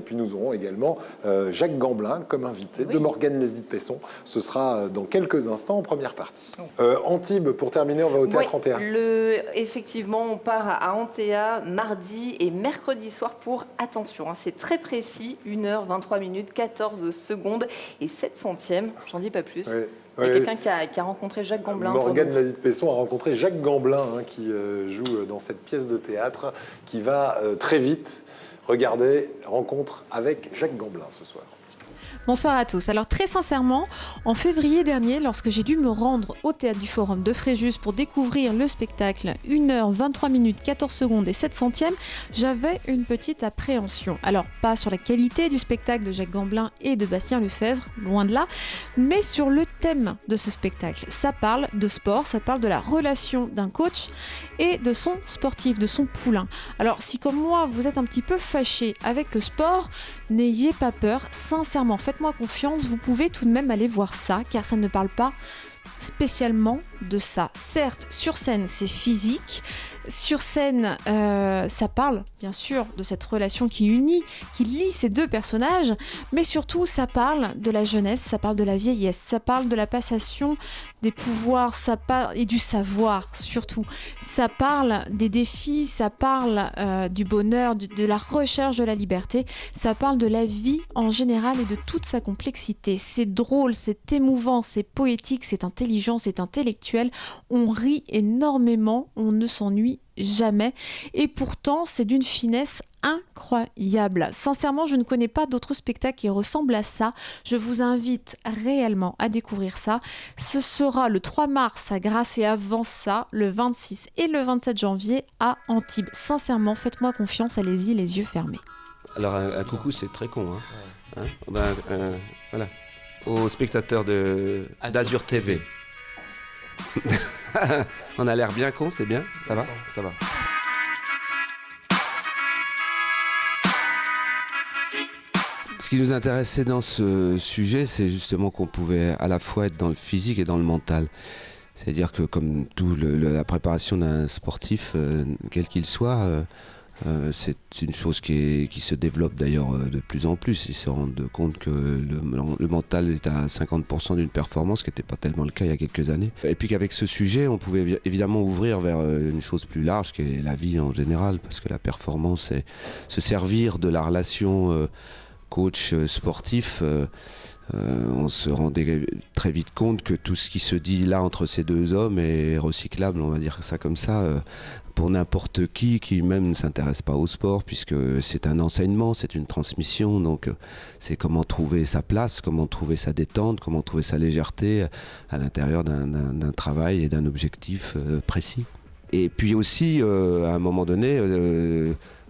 puis nous aurons également Jacques Gamblin comme invité de Morgane Lesdit-Pesson. Ce sera dans quelques instants en première partie. Antibes, pour terminer, on va au Théâtre Antea. Effectivement, on part à Antea mardi et mercredi soir pour, attention, c'est très précis, 1h23 minutes, 14 secondes et 7 centièmes, j'en dis pas plus. Il y a quelqu'un qui a rencontré Jacques Gamblin. Morgane Lesdit-Pesson a rencontré Jacques Gamblin, qui joue dans cette pièce de théâtre, qui va très vite. Regardez, rencontre avec Jacques Gamblin ce soir. Bonsoir à tous. Alors très sincèrement, en février dernier, lorsque j'ai dû me rendre au Théâtre du Forum de Fréjus pour découvrir le spectacle 1h23 minutes 14 secondes et 7 centièmes, j'avais une petite appréhension. Alors pas sur la qualité du spectacle de Jacques Gamblin et de Bastien Lefebvre, loin de là, mais sur le thème de ce spectacle. Ça parle de sport, ça parle de la relation d'un coach et de son sportif, de son poulain. Alors si comme moi vous êtes un petit peu fâché avec le sport, n'ayez pas peur, sincèrement, faites-moi confiance, vous pouvez tout de même aller voir ça, car ça ne parle pas spécialement de ça. Certes, sur scène, c'est physique. Sur scène, ça parle, bien sûr, de cette relation qui unit, qui lie ces deux personnages, mais surtout, ça parle de la jeunesse, ça parle de la vieillesse, ça parle de la passation des pouvoirs, ça parle, et du savoir, surtout. Ça parle des défis, ça parle du bonheur, de la recherche de la liberté, ça parle de la vie en général et de toute sa complexité. C'est drôle, c'est émouvant, c'est poétique, c'est intelligent, c'est intellectuel. On rit énormément, on ne s'ennuie jamais. Et pourtant, c'est d'une finesse incroyable. Sincèrement, je ne connais pas d'autres spectacles qui ressemblent à ça. Je vous invite réellement à découvrir ça. Ce sera le 3 mars à Grasse et avant ça, le 26 et le 27 janvier à Antibes. Sincèrement, faites-moi confiance, allez-y, les yeux fermés. Alors, un coucou, c'est très con. Voilà. Aux spectateurs d'Azur TV. On a l'air bien con, c'est bien. Ça va. Ce qui nous intéressait dans ce sujet, c'est justement qu'on pouvait à la fois être dans le physique et dans le mental. C'est-à-dire que comme la préparation d'un sportif, quel qu'il soit, c'est une chose qui se développe d'ailleurs de plus en plus. Ils se rendent compte que le mental est à 50% d'une performance, ce qui n'était pas tellement le cas il y a quelques années. Et puis qu'avec ce sujet, on pouvait évidemment ouvrir vers une chose plus large, qui est la vie en général, parce que la performance, c'est se servir de la relation coach sportif. On se rendait très vite compte que tout ce qui se dit là entre ces deux hommes est recyclable, on va dire ça comme ça, pour n'importe qui même ne s'intéresse pas au sport, puisque c'est un enseignement, c'est une transmission, donc c'est comment trouver sa place, comment trouver sa détente, comment trouver sa légèreté à l'intérieur d'un travail et d'un objectif précis. Et puis aussi, à un moment donné,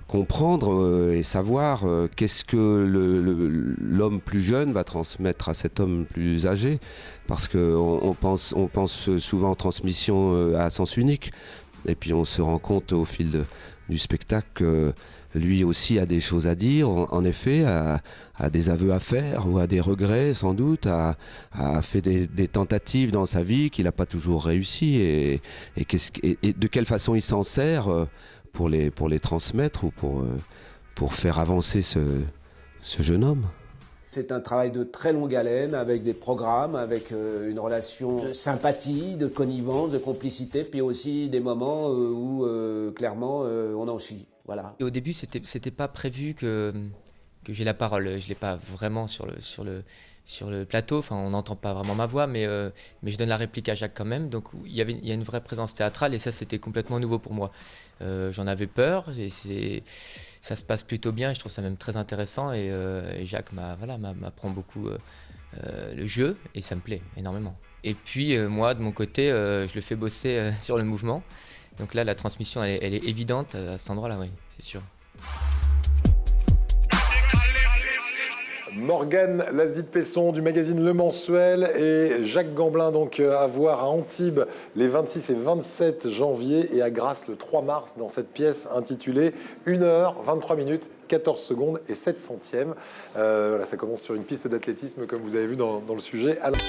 comprendre et savoir qu'est-ce que l'homme plus jeune va transmettre à cet homme plus âgé, parce qu'on pense souvent en transmission à sens unique, et puis on se rend compte au fil du spectacle que lui aussi a des choses à dire, en effet, a des aveux à faire ou a des regrets sans doute, a fait des tentatives dans sa vie qu'il n'a pas toujours réussi, et de quelle façon il s'en sert pour les transmettre ou pour faire avancer ce jeune homme. C'est un travail de très longue haleine, avec des programmes, avec une relation de sympathie, de connivence, de complicité, puis aussi des moments où clairement on en chie. Voilà. Et au début, c'était pas prévu que j'ai la parole. Je l'ai pas vraiment sur le plateau. Enfin, on n'entend pas vraiment ma voix, mais je donne la réplique à Jacques quand même. Donc il y a une vraie présence théâtrale, et ça, c'était complètement nouveau pour moi. J'en avais peur, et ça se passe plutôt bien. Je trouve ça même très intéressant, et Jacques m'apprend beaucoup le jeu, et ça me plaît énormément. Et puis moi, de mon côté, je le fais bosser sur le mouvement. Donc là, la transmission, elle est évidente à cet endroit-là, oui, c'est sûr. Morgane Lesdit-Pesson du magazine Le Mensuel et Jacques Gamblin, donc à voir à Antibes les 26 et 27 janvier et à Grasse le 3 mars dans cette pièce intitulée 1h23 minutes 14 secondes et 7 centièmes. Voilà, ça commence sur une piste d'athlétisme comme vous avez vu dans le sujet. Alors...